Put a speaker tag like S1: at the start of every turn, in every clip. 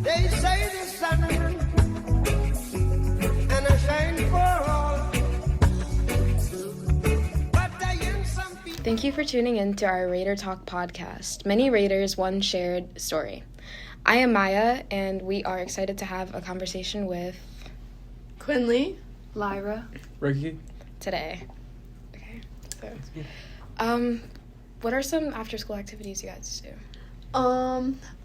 S1: They say the sun and I shine for all. But I am some people.
S2: Thank you for tuning in to our Raider Talk podcast. Many Raiders, one shared story. I am Maya, and we are excited to have a conversation with
S3: Quinnleigh.
S4: Lyra.
S5: Ricky.
S2: today. Okay, so, what are some after-school activities you guys do?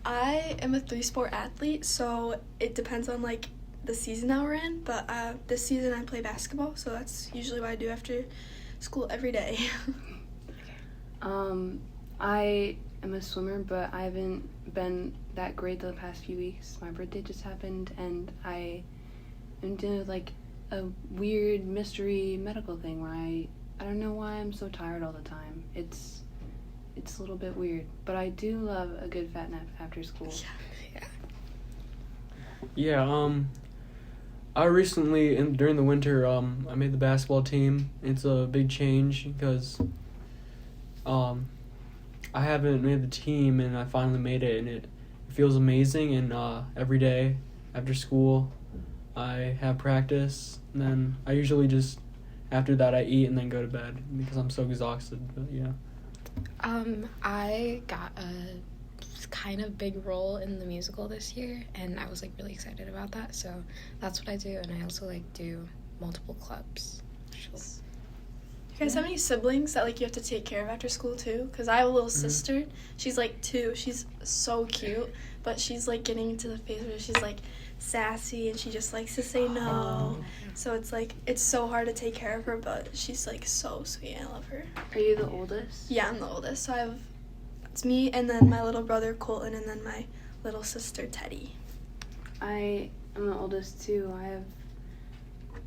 S3: I am a 3-sport athlete, so it depends on, like, the season that we're in, but this season I play basketball, so that's usually what I do after school every day.
S4: I am a swimmer, but I haven't been that great the past few weeks. My birthday just happened, and I am doing, like, a weird mystery medical thing where I don't know why I'm so tired all the time. It's a little bit weird, but I do love a good fat nap after school.
S5: Yeah, I recently, during the winter, I made the basketball team. It's a big change because, I haven't made the team, and I finally made it, and it feels amazing, and, every day after school, I have practice, and then I usually just, after that, I eat and then go to bed because I'm so exhausted, but yeah.
S2: I got a kind of big role in the musical this year, and I was, like, really excited about that, so that's what I do, and I also, like, do multiple clubs.
S3: You guys have any siblings that, like, you have to take care of after school, too? Because I have a little sister. She's, like, 2. She's so cute, but she's, like, getting into the phase where she's, like, sassy, and she just likes to say no. So it's, like, it's so hard to take care of her, but she's, like, so sweet. I love her.
S4: Are you the oldest?
S3: Yeah, I'm the oldest. So it's me, and then my little brother, Colton, and then my little sister, Teddy.
S4: I am the oldest, too.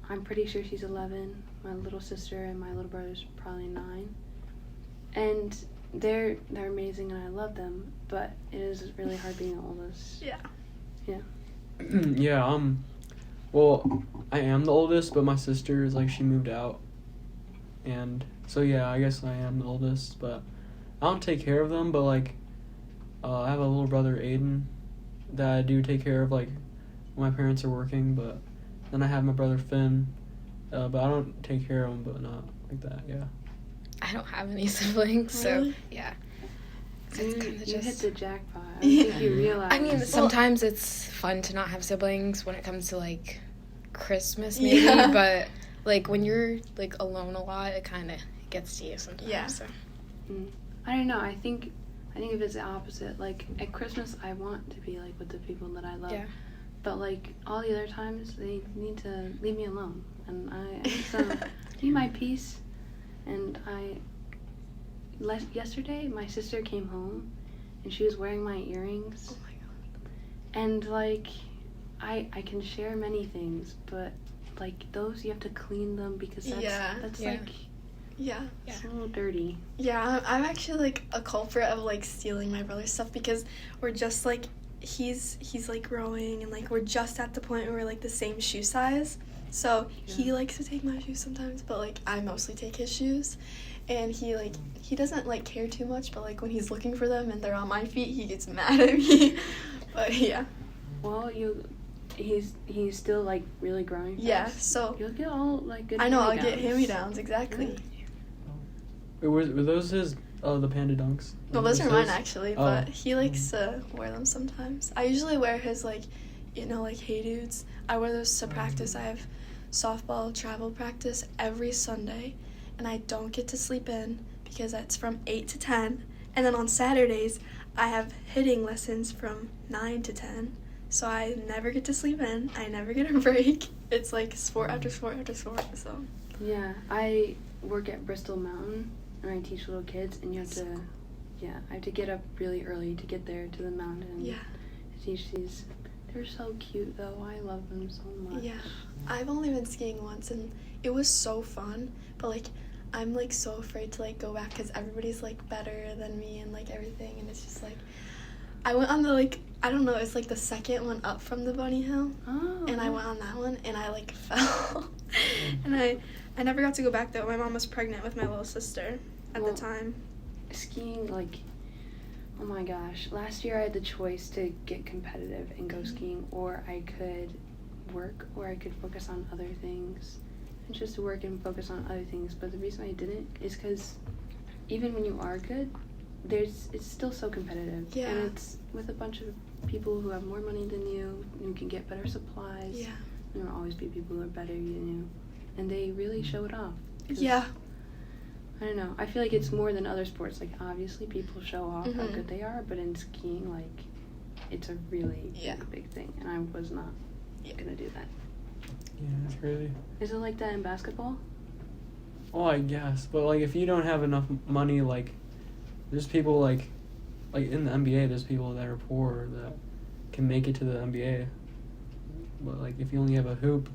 S4: I'm pretty sure she's 11. My little sister and my little brother's probably 9. And they're amazing, and I love them, but it is really hard being the oldest.
S3: Yeah.
S5: Yeah, well, I am the oldest, but my sister is, like, she moved out, and so, yeah, I guess I am the oldest, but I don't take care of them, but, like, I have a little brother, Aiden, that I do take care of, like, when my parents are working, but then I have my brother, Finn, but I don't take care of him, but not like that, yeah.
S2: I don't have any siblings,
S3: Really?
S2: so, yeah.
S4: You
S2: It's
S4: hit
S2: just,
S4: the jackpot. I don't think you realize.
S2: I mean, sometimes it's fun to not have siblings when it comes to, like, Christmas, maybe,
S3: Yeah.
S2: but, like, when you're, like, alone a lot, it kind of gets to you sometimes.
S3: Yeah.
S2: So.
S4: I don't know. I think if it's the opposite. Like, at Christmas, I want to be, like, with the people that I love.
S2: Yeah.
S4: But, like, all the other times, they need to leave me alone. And I just need my peace. And yesterday, my sister came home, and she was wearing my earrings.
S3: Oh, my God.
S4: And, like, I can share many things, but, like, those, you have to clean them because that's,
S3: Yeah.
S4: like,
S3: Yeah.
S4: it's a little dirty.
S3: Yeah, I'm actually, like, a culprit of, like, stealing my brother's stuff because we're just, like, he's like, growing, and, like, we're just at the point where we're, like, the same shoe size. So he likes to take my shoes sometimes, but, like, I mostly take his shoes. And he doesn't, like, care too much, but, like, when he's looking for them and they're on my feet, he gets mad at me. But, yeah.
S4: Well, he's still, like, really growing fast.
S3: Yeah, so
S4: You'll get all, like, good
S3: I know, I'll get
S4: hand-me-downs.
S3: hand-me-downs, exactly.
S5: Wait, were those his, the Panda Dunks?
S3: No, those
S5: Was
S3: are mine, actually,
S5: Oh.
S3: but he likes to wear them sometimes. I usually wear his, like, like, Hey Dudes. I wear those to practice. I have softball travel practice every Sunday, and I don't get to sleep in because that's from 8 to 10. And then on Saturdays, I have hitting lessons from 9 to 10. So I never get to sleep in. I never get a break. It's like sport after sport after sport, so.
S4: Yeah, I work at Bristol Mountain, and I teach little kids, and I have to get up really early to get there to the mountain and
S3: Yeah.
S4: teach these. They're so cute, though. I love them so much.
S3: Yeah. I've only been skiing once, and it was so fun, but, like, I'm, like, so afraid to, like, go back because everybody's, like, better than me and, like, everything, and it's just, like, I went on the, like, I don't know, it's, like, the second one up from the bunny hill, and I went on that one, and I, like, fell, and I never got to go back, though. My mom was pregnant with my little sister at the time.
S4: Skiing, like, Oh my gosh. Last year I had the choice to get competitive and go skiing, or I could work, or I could focus on other things. And just work and focus on other things. But the reason I didn't is because even when you are good, it's still so competitive.
S3: Yeah.
S4: And it's with a bunch of people who have more money than you can get better supplies.
S3: Yeah.
S4: There will always be people who are better than you. And they really show it off.
S3: Yeah.
S4: I don't know. I feel like it's more than other sports. Like, obviously, people show off how good they are, but in skiing, like, it's a really big thing. And I was not gonna do that.
S5: Yeah, it's crazy.
S4: Is it like that in basketball?
S5: Oh, I guess. But, like, if you don't have enough money, like, there's people, like in the NBA, there's people that are poor that can make it to the NBA. But, like, if you only have a hoop,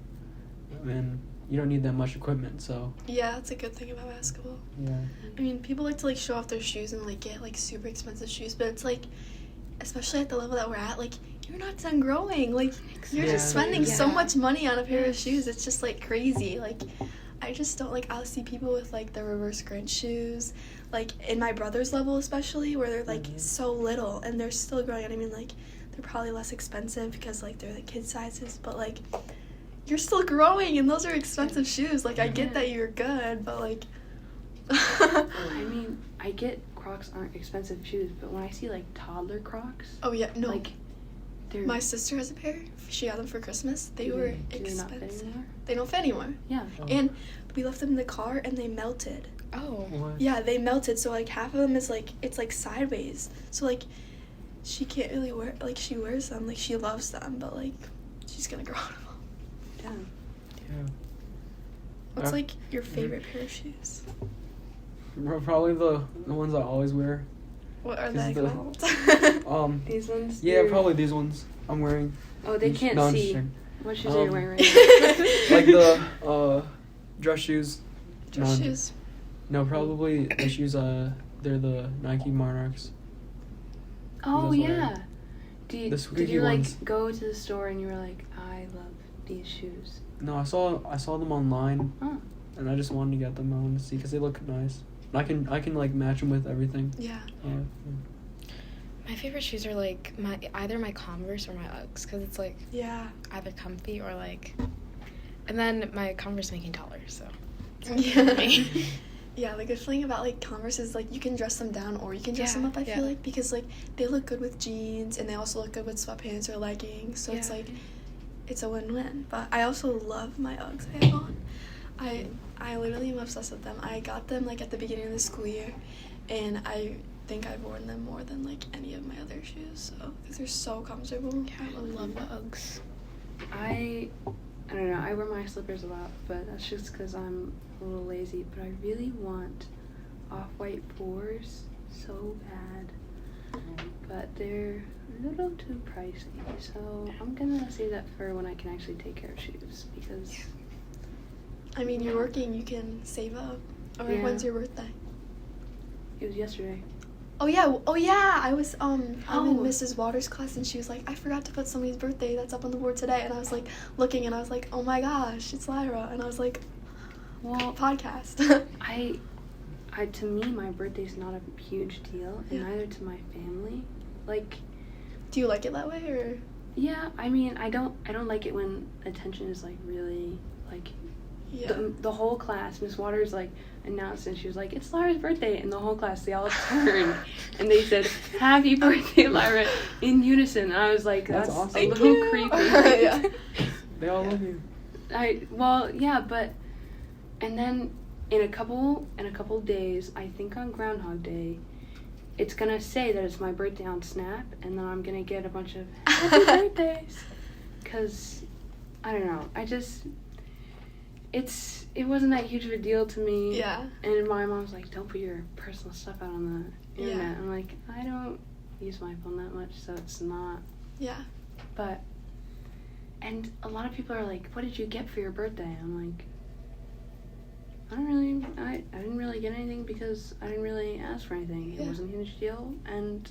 S5: then you don't need that much equipment, so.
S3: Yeah, that's a good thing about basketball.
S5: Yeah.
S3: I mean, people like to, like, show off their shoes and, like, get, like, super expensive shoes, but it's, like, especially at the level that we're at, like, you're not done growing. Like, you're just spending so much money on a pair of shoes. It's just, like, crazy. Like, I just don't, like, I'll see people with, like, the reverse Grinch shoes, like, in my brother's level especially, where they're, like, so little, and they're still growing. And I mean, like, they're probably less expensive because, like, they're the kid sizes, but, like, you're still growing, and those are expensive shoes. Like, I get that you're good, but, like...
S4: I mean, I get Crocs aren't expensive shoes, but when I see, like, toddler Crocs...
S3: Oh, yeah, no.
S4: Like, they're...
S3: My sister has a pair. She got them for Christmas. They were expensive.
S4: Not fit anymore?
S3: They don't fit anymore.
S4: Yeah.
S5: Oh.
S3: And we left them in the car, and they melted.
S2: Oh.
S5: What?
S3: Yeah, they melted, so, like, half of them is, like, it's, like, sideways. So, like, she can't really wear... Like, she wears them. Like, she loves them, but, like, she's gonna grow out of them.
S4: Damn.
S5: Yeah.
S3: What's, like, your favorite pair of shoes?
S5: Probably the ones I always wear.
S3: What are they called?
S4: These ones?
S5: Yeah, probably these ones I'm wearing.
S4: Oh, they can't
S5: No, I'm just
S4: see.
S5: kidding.
S4: What shoes are you wearing right now?
S5: Like the dress shoes.
S3: Dress shoes.
S5: No, probably the shoes. They're the Nike Monarchs.
S4: Oh,
S5: Those
S4: yeah.
S5: are-
S4: Did
S5: the
S4: you
S5: squeaky
S4: like,
S5: ones.
S4: go to the store and you were like, I love these shoes?
S5: No, I saw them online,
S4: Oh.
S5: and I just wanted to get them. I wanted to see because they look nice. And I can like match them with everything.
S3: Yeah.
S2: My favorite shoes are like either my Converse or my Uggs, because it's like either comfy or like, and then my Converse make me taller, so.
S3: Yeah. Yeah, the good thing about, like, Converse is, like, you can dress them down or you can dress them up, I feel like, because, like, they look good with jeans and they also look good with sweatpants or leggings, so it's, like, it's a win-win. But I also love my Uggs I have on. I literally am obsessed with them. I got them, like, at the beginning of the school year, and I think I've worn them more than, like, any of my other shoes, so, because they're so comfortable.
S2: Yeah, I love the Uggs.
S4: I don't know, I wear my slippers a lot, but that's just because I'm a little lazy, but I really want off-white 4s so bad, but they're a little too pricey, so I'm gonna save that for when I can actually take care of shoes, because...
S3: I mean, you're working, you can save up. Or when's your birthday?
S4: It was yesterday.
S3: Oh yeah, I was I'm in Mrs. Waters' class, and she was like, I forgot to put somebody's birthday that's up on the board today, and I was like looking, and I was like, oh my gosh, it's Lyra, and I was like,
S4: well,
S3: podcast.
S4: I to me, my birthday's not a huge deal, and neither to my family. Like,
S3: do you like it that way, or?
S4: Yeah, I mean, I don't like it when attention is like really like.
S3: Yeah.
S4: The whole class, Miss Waters, like, announced, and she was like, it's Lyra's birthday, and the whole class, they all turned, and they said, happy birthday, Lyra, in unison, and I was like, that's
S5: awesome.
S4: a little creepy.
S3: Yeah.
S5: They all love you.
S4: But, and then in a couple days, I think on Groundhog Day, it's gonna say that it's my birthday on Snap, and then I'm gonna get a bunch of happy birthdays, because, I don't know, it wasn't that huge of a deal to me.
S3: Yeah.
S4: And my mom was like, don't put your personal stuff out on the internet. I'm like, I don't use my phone that much, so it's not.
S3: Yeah.
S4: But, and a lot of people are like, what did you get for your birthday? I'm like, I didn't really get anything because I didn't really ask for anything. It wasn't a huge deal, and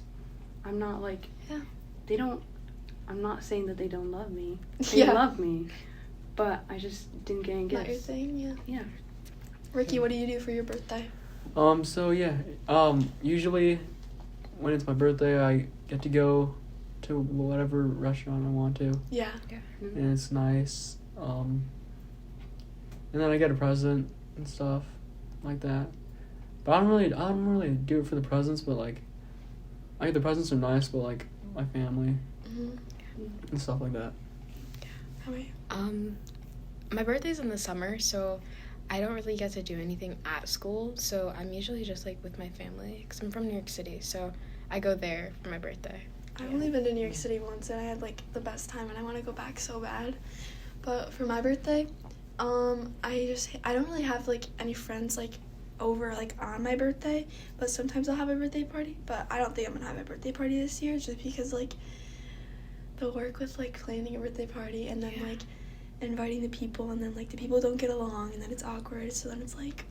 S4: I'm not like, I'm not saying that they don't love me. They love me. But I just didn't get any gifts.
S3: Not your thing, yeah.
S4: Yeah.
S3: Ricky, what do you do for your birthday?
S5: So yeah, usually when it's my birthday, I get to go to whatever restaurant I want to,
S3: Yeah.
S5: and it's nice. And then I get a present and stuff like that. But I don't really do it for the presents, but like, the presents are nice, but like my family and stuff like that.
S3: How about you?
S2: My birthday's in the summer, so I don't really get to do anything at school. So I'm usually just like with my family, because I'm from New York City, so I go there for my birthday.
S3: I've only been to New York City once, and I had like the best time, and I want to go back so bad. But for my birthday, I don't really have like any friends like over like on my birthday, but sometimes I'll have a birthday party. But I don't think I'm gonna have a birthday party this year, just because like the work with like planning a birthday party and then like inviting the people, and then like the people don't get along, and then it's awkward. So then it's like,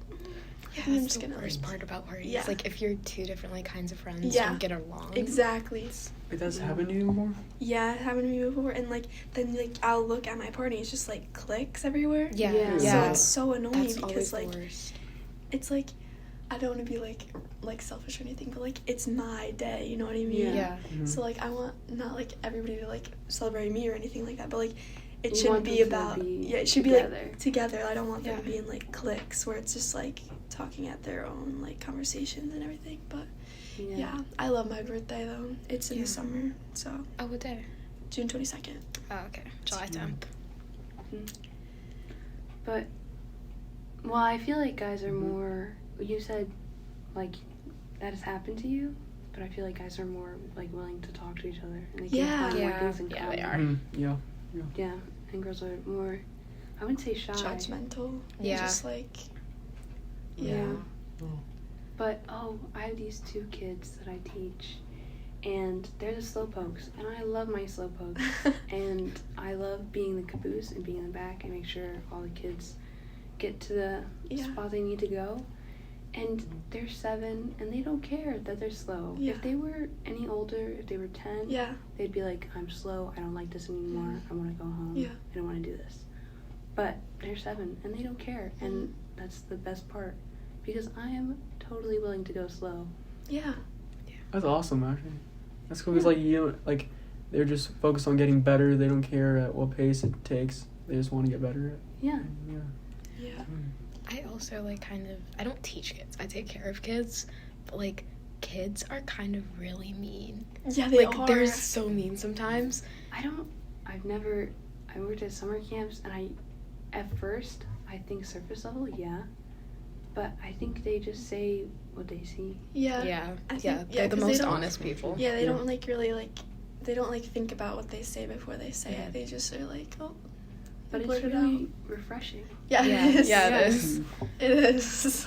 S3: I think I'm just gonna.
S2: Worst part about parties.
S3: Yeah.
S2: Like if you're two different like kinds of friends,
S3: Yeah.
S2: don't get along.
S3: Exactly.
S5: Wait, that's happened to you before?
S3: Yeah, it happened to me before, and like then like I'll look at my party, it's just like clicks everywhere.
S2: Yeah.
S4: Yeah.
S3: So it's so annoying
S2: That's
S3: because
S2: always
S3: like
S2: the worst.
S3: it's like I don't want to be like selfish or anything, but like it's my day, you know what I mean?
S2: Yeah.
S5: Mm-hmm.
S3: So like I want not like everybody to like celebrate me or anything like that, but like it
S4: You
S3: shouldn't
S4: want
S3: be
S4: them to
S3: about
S4: be
S3: it should
S4: together.
S3: be like together. I don't want them to
S2: Yeah.
S3: be in like cliques where it's just like talking at their own like conversations and everything. But yeah, I love my birthday though. It's in
S2: Yeah.
S3: the summer, so
S2: Oh, what day?
S3: June 22nd.
S2: Oh, okay. July 10th.
S4: But, well, I feel like guys are more, you said, like, that has happened to you, but I feel like guys are more, like, willing to talk to each other. And they can
S3: Yeah.
S4: find more
S2: Yeah.
S4: things in
S2: Yeah,
S4: common.
S2: they are.
S5: Yeah.
S4: Yeah, and girls are more, I wouldn't say shy.
S3: Judgmental. And
S2: Yeah.
S3: just like
S4: Yeah.
S5: Oh.
S4: But, I have these two kids that I teach, and they're the slowpokes, and I love my slowpokes. And I love being the caboose and being in the back and make sure all the kids get to the spot they need to go. And they're 7, and they don't care that they're slow.
S3: Yeah.
S4: If they were any older, if they were 10,
S3: yeah.
S4: they'd be like, I'm slow, I don't like this anymore, I want to go home,
S3: Yeah.
S4: I don't want to do this. But they're 7, and they don't care, and that's the best part. Because I am totally willing to go slow.
S3: Yeah.
S5: That's awesome, actually. That's cool because like you know, like they're just focused on getting better. They don't care at what pace it takes. They just want to get better.
S4: Yeah.
S3: Yeah.
S2: I also like I don't teach kids. I take care of kids, but like kids are kind of really mean.
S3: Yeah, they
S2: like
S3: are.
S2: they're so mean sometimes.
S4: I worked at summer camps, and at first, I think surface level, yeah. But I think they just say what they see.
S3: Yeah.
S2: Yeah.
S3: I think-
S2: Yeah.
S3: yeah,
S2: They're the
S3: 'cause they
S2: most
S3: don't-
S2: honest people.
S3: Yeah, they don't like really like they don't like think about what they say before they say it. They just are like, oh,
S4: But
S3: blurt
S4: it's
S3: it
S4: really
S3: out.
S4: refreshing.
S3: Yeah,
S2: Yeah.
S3: it is.
S2: Yeah, it
S4: Yeah.
S2: is.
S3: It is.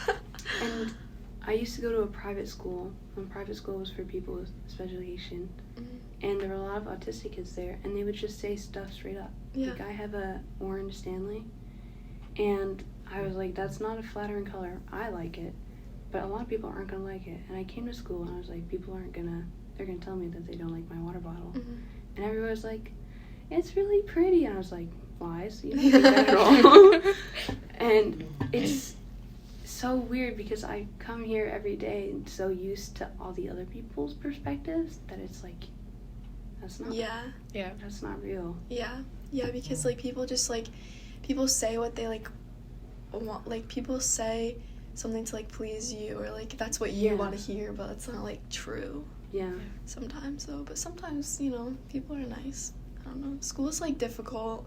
S4: And I used to go to a private school, and private school was for people with special education. And there were a lot of autistic kids there, and they would just say stuff straight up.
S3: Yeah.
S4: Like, I have a orange Stanley, and I was like, that's not a flattering color. I like it, but a lot of people aren't going to like it. And I came to school, and I was like, people aren't going to, they're going to tell me that they don't like my water bottle. And everyone was like, it's really pretty. And I was like, lies. You don't think that at all. And it's so weird because I come here every day and so used to all the other people's perspectives that it's like, that's not,
S3: Yeah.
S4: that's not real.
S3: Yeah. Yeah, because like people just like people say what they like want, like people say something to like please you or like that's what you
S4: Yeah.
S3: want to hear, but it's not like true
S4: Yeah.
S3: sometimes though. But sometimes, you know, people are nice. I don't know. School's like difficult.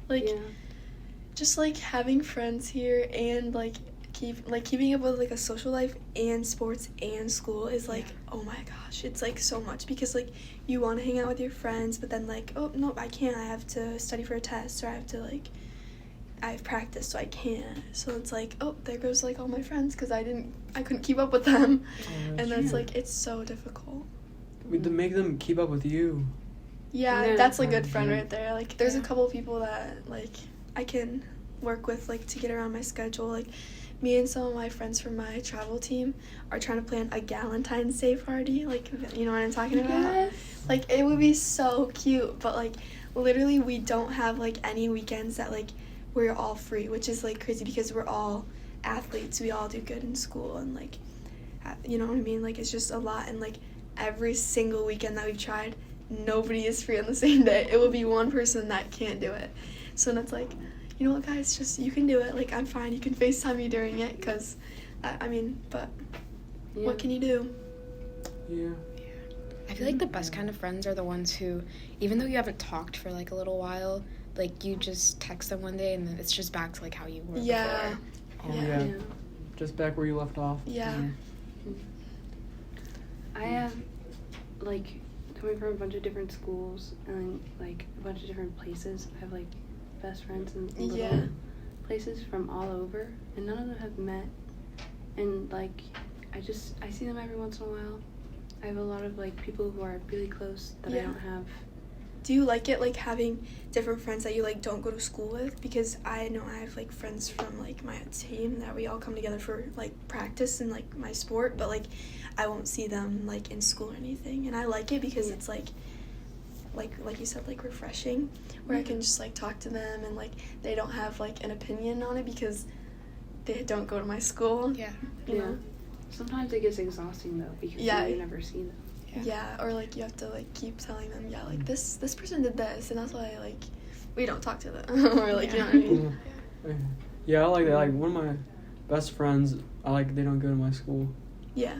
S3: Like
S4: Yeah.
S3: just like having friends here and like keeping up with like a social life and sports and school is like oh my gosh, it's like so much because like you want to hang out with your friends but then like oh no, I can't, I have to study for a test or I have practice so I can't, so it's like oh there goes like all my friends because I couldn't keep up with them. And that's like it's so difficult.
S5: To make them keep up with you.
S3: Yeah,
S4: Yeah.
S3: that's a good friend right there. Like, there's a couple people that, like, I can work with, like, to get around my schedule. Like, me and some of my friends from my travel team are trying to plan a Galentine's Day party. Like, you know what I'm talking about?
S4: Yes.
S3: Like, it would be so cute. But, like, literally we don't have, like, any weekends that, like, we're all free, which is, like, crazy because we're all athletes. We all do good in school and, like, you know what I mean? Like, it's just a lot. And, like, every single weekend that we've tried, nobody is free on the same day. It will be one person that can't do it. So then it's like, you know what, guys, just, you can do it. Like, I'm fine. You can FaceTime me during it, because, but what can you do?
S5: Yeah.
S2: I feel like the best kind of friends are the ones who, even though you haven't talked for, like, a little while, like, you just text them one day and then it's just back to, like, how you were
S3: Yeah.
S2: before.
S5: Oh, yeah. Just back where you left off.
S3: Yeah.
S4: I have, like, coming from a bunch of different schools and, like, a bunch of different places, I have, like, best friends in little places from all over, and none of them have met. And, like, I see them every once in a while. I have a lot of, like, people who are really close that I don't have.
S3: Do you like it, like, having different friends that you, like, don't go to school with? Because I know I have, like, friends from, like, my team that we all come together for, like, practice and, like, my sport, but, like, I won't see them, like, in school or anything. And I like it because it's, like you said, like, refreshing, where I can just, like, talk to them and, like, they don't have, like, an opinion on it because they don't go to my school.
S2: Yeah.
S3: You know?
S4: Sometimes it gets exhausting, though, because you never see them.
S3: Yeah, or, like, you have to, like, keep telling them, like, this person did this, and that's why, like, we don't talk to them. Or, like, you know what I mean?
S5: Yeah, I like that. Like, one of my best friends, they don't go to my school.
S3: Yeah.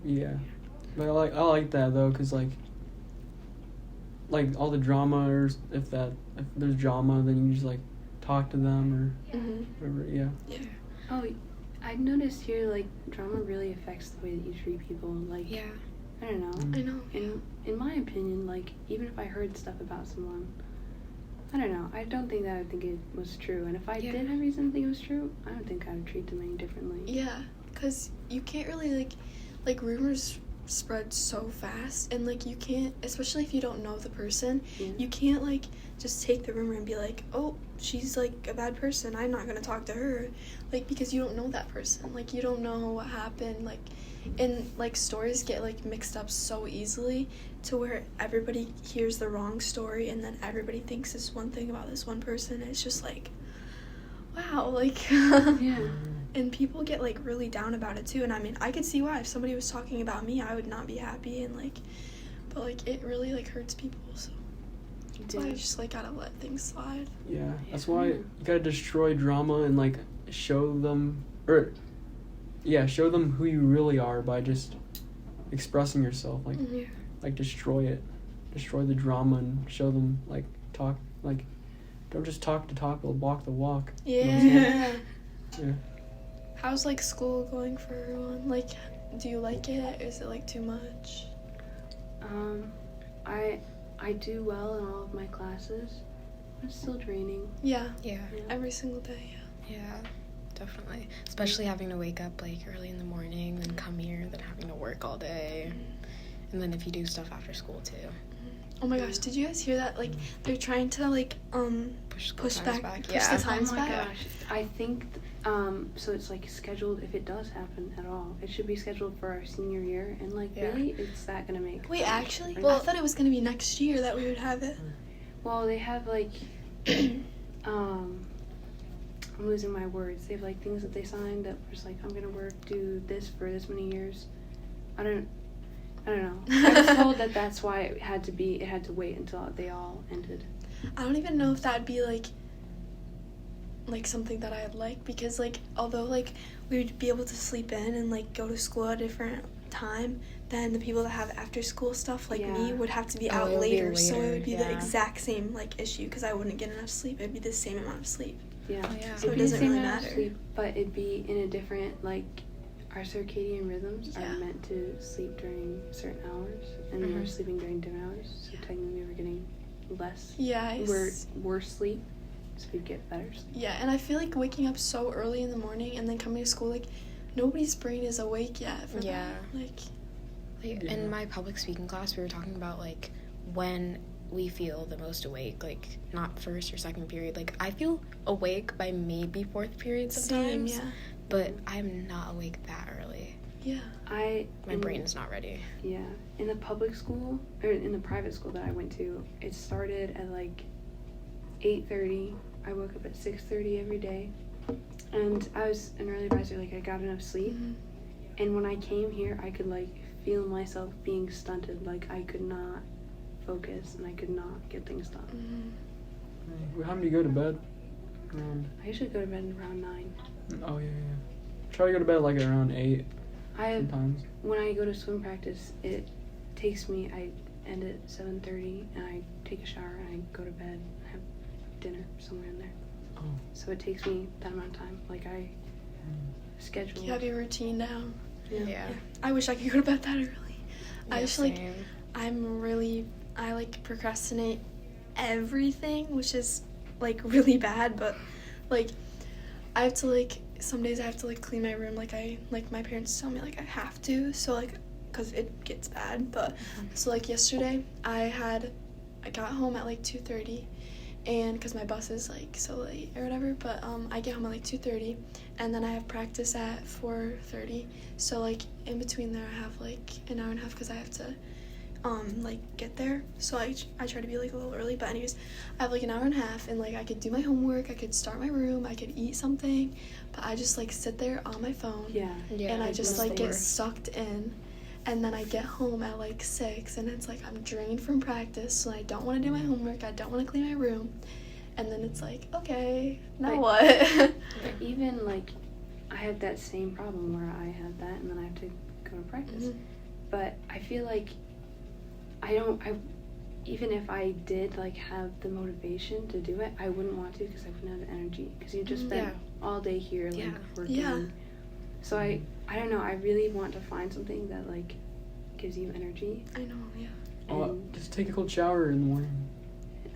S5: Yeah. But I like that, though, because, like, all the drama, or if there's drama, then you just, like, talk to them, or whatever, yeah.
S4: Oh, I've noticed here, like, drama really affects the way that you treat people. Like, I don't know.
S3: I know.
S4: In my opinion, like, even if I heard stuff about someone, I don't know. I don't think that I would think it was true. And if I did have reason to think it was true, I don't think I would treat them any differently.
S3: Yeah, because you can't really, like, rumors spread so fast, and, like, you can't, especially if you don't know the person, you can't, like, just take the rumor and be like, oh, she's, like, a bad person, I'm not gonna talk to her, like, because you don't know that person, like, you don't know what happened, like, and, like, stories get, like, mixed up so easily to where everybody hears the wrong story, and then everybody thinks this one thing about this one person, and it's just like, wow, like, and people get, like, really down about it too, and I mean, I could see why. If somebody was talking about me, I would not be happy, and, like, but, like, it really, like, hurts people, so that's why I just, like, gotta let things slide.
S5: Yeah, that's why you gotta destroy drama and, like, show them who you really are by just expressing yourself, like, like, destroy the drama and show them, like, talk, like, don't just talk the talk, but walk the walk.
S3: Yeah.
S5: Yeah.
S3: How's, like, school going for everyone? Like, do you like it? Is it, like, too much?
S4: I do well in all of my classes. It's still draining.
S3: Yeah. Every single day,
S2: Yeah, definitely. Especially having to wake up, like, early in the morning, then come here, then having to work all day. And then if you do stuff after school, too.
S3: Oh my gosh, did you guys hear that? Like, they're trying to, like, push the times back.
S4: Oh my gosh. I think, so it's, like, scheduled, if it does happen at all, it should be scheduled for our senior year, and, like, really, it's that gonna make...
S3: Wait, actually? Well, I thought it was gonna be next year that we would have it.
S4: Well, they have, like, I'm losing my words. They have, like, things that they signed that was, like, I'm gonna do this for this many years. I don't know. I was told that that's why it had to wait until they all ended.
S3: I don't even know if that'd be, like something that I'd like, because, like, although, like, we would be able to sleep in and, like, go to school at a different time, then the people that have after school stuff, like me, would have to be out later, so it would be the exact same, like, issue, because I wouldn't get enough sleep. It'd be the same amount of sleep.
S4: Yeah.
S3: So it doesn't really matter.
S4: Sleep, but it'd be in a different, like, our circadian rhythms are meant to sleep during certain hours, and we're sleeping during dim hours, so technically we're getting less. Worse sleep, so we'd get better sleep.
S3: Yeah, and I feel like waking up so early in the morning and then coming to school, like, nobody's brain is awake yet for that. Like,
S2: in my public speaking class, we were talking about, like, when we feel the most awake, like, not first or second period. Like, I feel awake by maybe fourth period sometimes.
S3: Same,
S2: but I'm not awake that early.
S3: Yeah.
S2: My brain is not ready.
S4: Yeah. In the public school, or in the private school that I went to, it started at, like, 8:30. I woke up at 6:30 every day. And I was an early riser, like, I got enough sleep. And when I came here, I could, like, feel myself being stunted. Like, I could not focus and I could not get things done.
S5: What time do you go to bed?
S4: I usually go to bed around 9.
S5: Oh, yeah. Try to go to bed like around 8 sometimes.
S4: When I go to swim practice, it takes me, I end at 7:30 and I take a shower and I go to bed and have dinner somewhere in there.
S5: Oh.
S4: So it takes me that amount of time. Like, I schedule.
S3: You have your routine down.
S2: Yeah.
S3: I wish I could go to bed that early. I just like,
S2: same.
S3: I like procrastinate everything, which is like really bad, but like I have to like, some days I have to like clean my room, like my parents tell me like I have to, so like, cause it gets bad, but so like yesterday I got home at like 2:30, and cause my bus is like so late or whatever, but I get home at like 2:30, and then I have practice at 4:30, so like in between there I have like an hour and a half, cause I have to like get there, so I try to be like a little early, but anyways, I have like an hour and a half, and like I could do my homework, I could start my room, I could eat something, but I just like sit there on my phone, and I just like get sucked in, and then I get home at like 6, and it's like I'm drained from practice, so I don't want to do my homework, I don't want to clean my room, and then it's like, okay, now what?
S4: But even like, I have that same problem where I have that and then I have to go to practice, but I feel like even if I did like have the motivation to do it, I wouldn't want to, because I wouldn't have the energy, because you just spend all day here like working. So I don't know, I really want to find something that like gives you energy.
S3: I know,
S5: And just take a cold shower in the morning.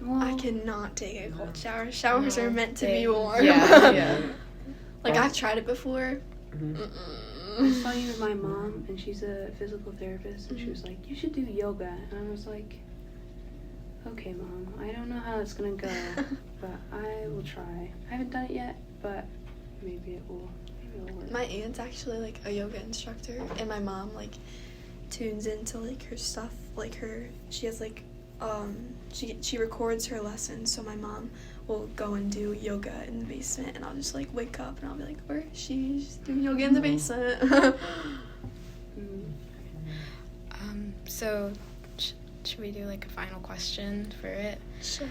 S4: Well,
S3: I cannot take a cold shower. Showers are meant to be warm.
S2: Yeah.
S3: Like I've tried it before.
S4: I was talking with my mom, and she's a physical therapist, and she was like, you should do yoga. And I was like, okay, Mom, I don't know how it's gonna go, but I will try. I haven't done it yet, but maybe it will work.
S3: My aunt's actually like a yoga instructor, and my mom like tunes into like her stuff, like she has like she records her lessons, so my mom will go and do yoga in the basement, and I'll just like wake up and I'll be like, where is she? She's doing yoga in the basement.
S2: So should we do like a final question for it?
S3: Sure.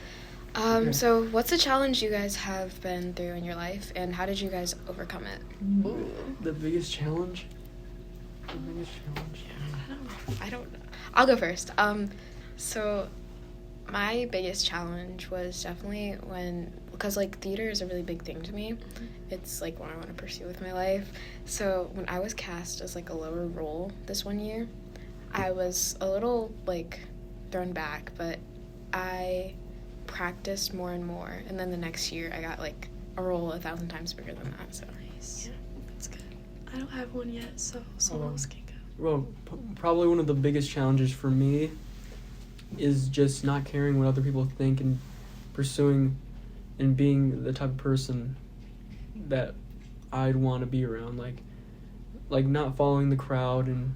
S2: So what's a challenge you guys have been through in your life, and how did you guys overcome it?
S3: Ooh.
S5: The biggest challenge?
S2: I don't know. I'll go first. So my biggest challenge was definitely because like theater is a really big thing to me. It's like what I want to pursue with my life. So when I was cast as like a lower role this one year, I was a little like thrown back, but I practiced more and more, and then the next year I got like a role 1,000 times bigger than that. So
S3: Nice. That's good. I don't have one yet, so someone else can go.
S5: Well, probably one of the biggest challenges for me is just not caring what other people think and pursuing and being the type of person that I'd want to be around. Like not following the crowd and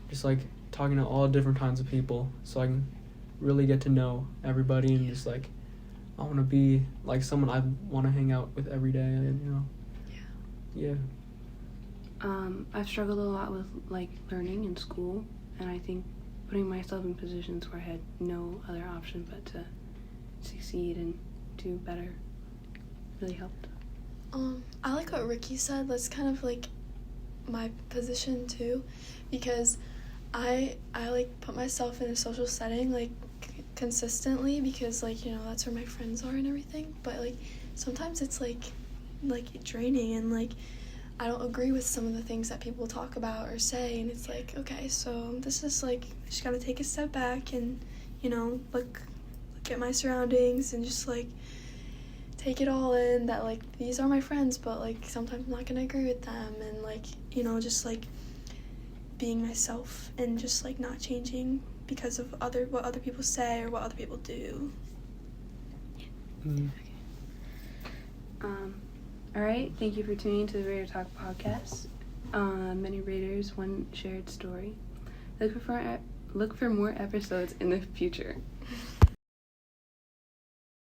S5: just like talking to all different kinds of people, so I can really get to know everybody and just like I want to be like someone I want to hang out with every day, and you know. Yeah.
S4: I've struggled a lot with like learning in school, and I think putting myself in positions where I had no other option but to succeed and do better really helped.
S3: I like what Ricky said. That's kind of like my position too, because I like put myself in a social setting like consistently, because like, you know, that's where my friends are and everything, but like sometimes it's like draining, and like I don't agree with some of the things that people talk about or say, and it's like, okay, so this is like, I just gotta take a step back and, you know, look at my surroundings and just like take it all in, that like these are my friends, but like sometimes I'm not gonna agree with them, and like, you know, just like being myself and just like not changing because of what other people say or what other people do.
S4: All right, thank you for tuning into the Raider Talk podcast. Many Raiders, one shared story. Look for more episodes in the future.